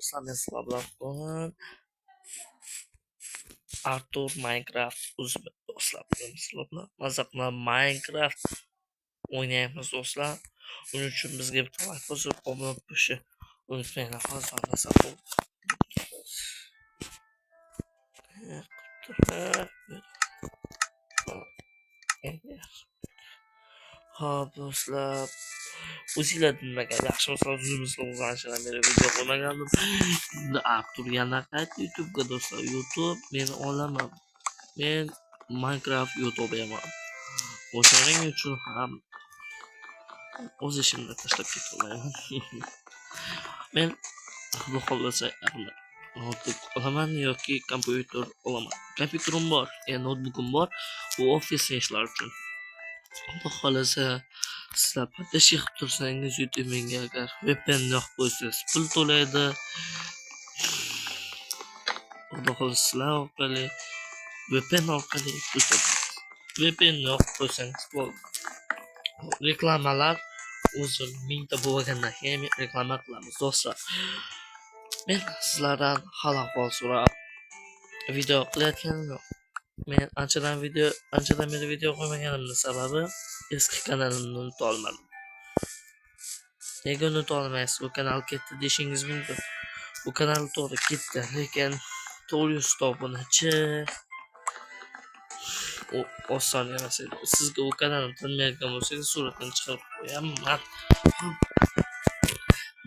do'stlar, men sizlar bilan bugun Artur Minecraft uzib do'stlar. Bugun sizlar bilan maza qilib Minecraft o'ynaymiz do'stlar. Uning uchun bizga bitta like bosib, obuna bo'lishni unutmanglar. Hozir nasab bu. Hop do'stlar, o'zinglar dinlagan yaxshi misol o'zimizga anchadan beri video qo'ymagandim. Endi Artur yana qaytdi YouTube'ga do'stlar. YouTube meni olaman. Men Minecraft YouTuberman. O'shaning uchun ham o'z ishimni tashlab ketolmayman. Men xudo xohlasa notebook olaman yoki kompyuter olaman. Kompyuterim bor, notebookim bor. Bu ofisda ishlar uchun. Xudo xohlasa sizlar podpish qilib tursangiz YouTube menga agar VPN yoqib qo'ysangiz pul to'laydi. Xudo xohlasa sizlar orqali VPN orqali pul to'laydi. VPN yoqib qo'ysangiz bo'ldi. Reklamalar o'zi 1000 ta bo'lgandan keyin reklama qilamiz do'stlar. Men sizlardan hal ahvol so'rab video qilayotganim yo'q. Men anchadan beri video qo'ymaganimning sababi eski kanalimni unuta olmadim. Nega unuta olmaysiz? Bu kanal ketdi deshingiz mumkin. Bu kanal to'g'ri ketdi, lekin 400 ta obunachi oson emas edi. Sizga bu kanalni tanmayotgan bo'lsangiz suratini chiqarib qo'yaman.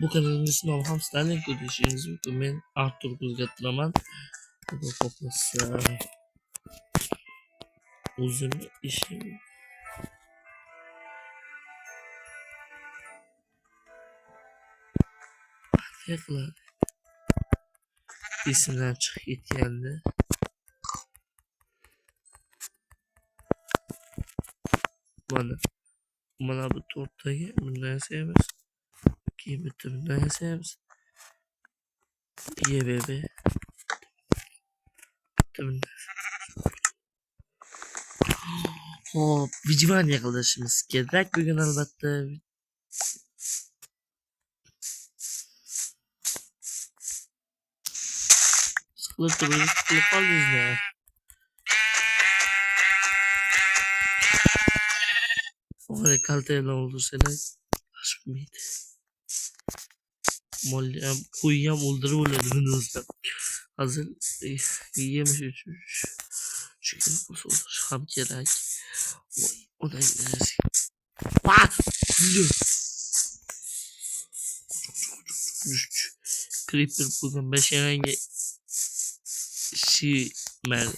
Bu kanalimizni nomi ham sizlarning ko'rishingiz mumkin. Men Artur o'zgartiraman. Xudo xohlasa o'zimni ishim qiladi. Esimdan chiqib ketgandi. Mana bu to'rttaga bundan yasaymiz. Keyin bitta bundan yasaymiz. Bebe. Hop, vijvaniya qilishimiz kerak bugun albatta. Siqilib qoldingizmi? O'g'li kaltadan o'ldirsalar ashmaydi. Molli ham qo'y ham o'ldirib bo'ladi buni do'stlar. Hozir yemish uchun shukr o'ldirish ham kerak. Voy, undan Creeper bugün 5 yangi mal.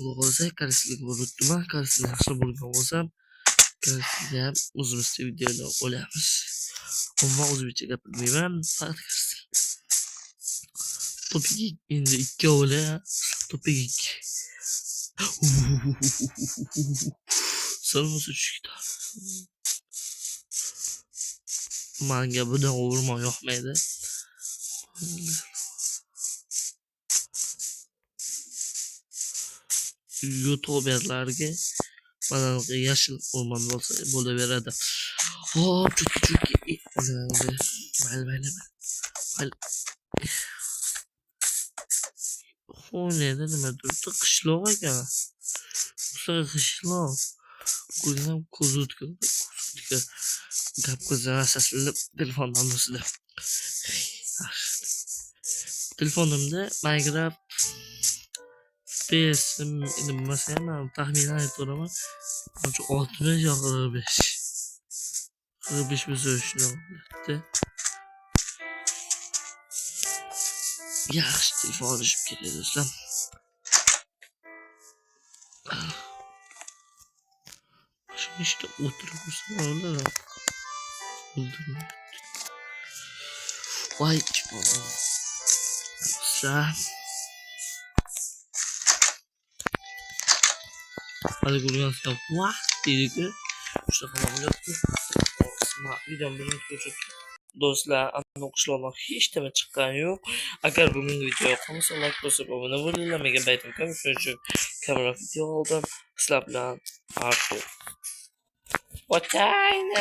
O'g'ilsa qarisiga bo'libdi-ma, qarisini yaxshi bo'lgan bo'lsam, qarisiga ham o'zimizda videoda olamiz. Ammo o'zbekcha gapirmayman, faqat qarisi. Topik endi 2 o'la, topik. Salmos uçukta. Manga budan vurma yoqmaydi. YouTuberlarga mana yashil o'rmon bo'lsa bo'laveradi. Hop, chukki. Mayli. Xo'neda nima turibdi? Qishloq ekan. Bu qishloq. Ko'zim ko'zutga gap ko'zlamasasini telefondan o'sida. Telefonimda Minecraft FPS nimasi ham taxminan aytiraman. 60 yo 45. 45 bo'lsa shuni oladi. Yaxshi telefon olishib keladi do'stlar. İşte oturup sonra vay sen hadi kurgan sen vah dedik ki işte kalan yaptı videom birinchi ko'rsatib do'stlar ana qishloqlar hech nima chiqqani yo'q. Agar bugungi video yoqmasa like bosib obuna bo'linglar. Megabaytim kam shuning uchun kamera video oldim. Sizlar bilan Artur. What time?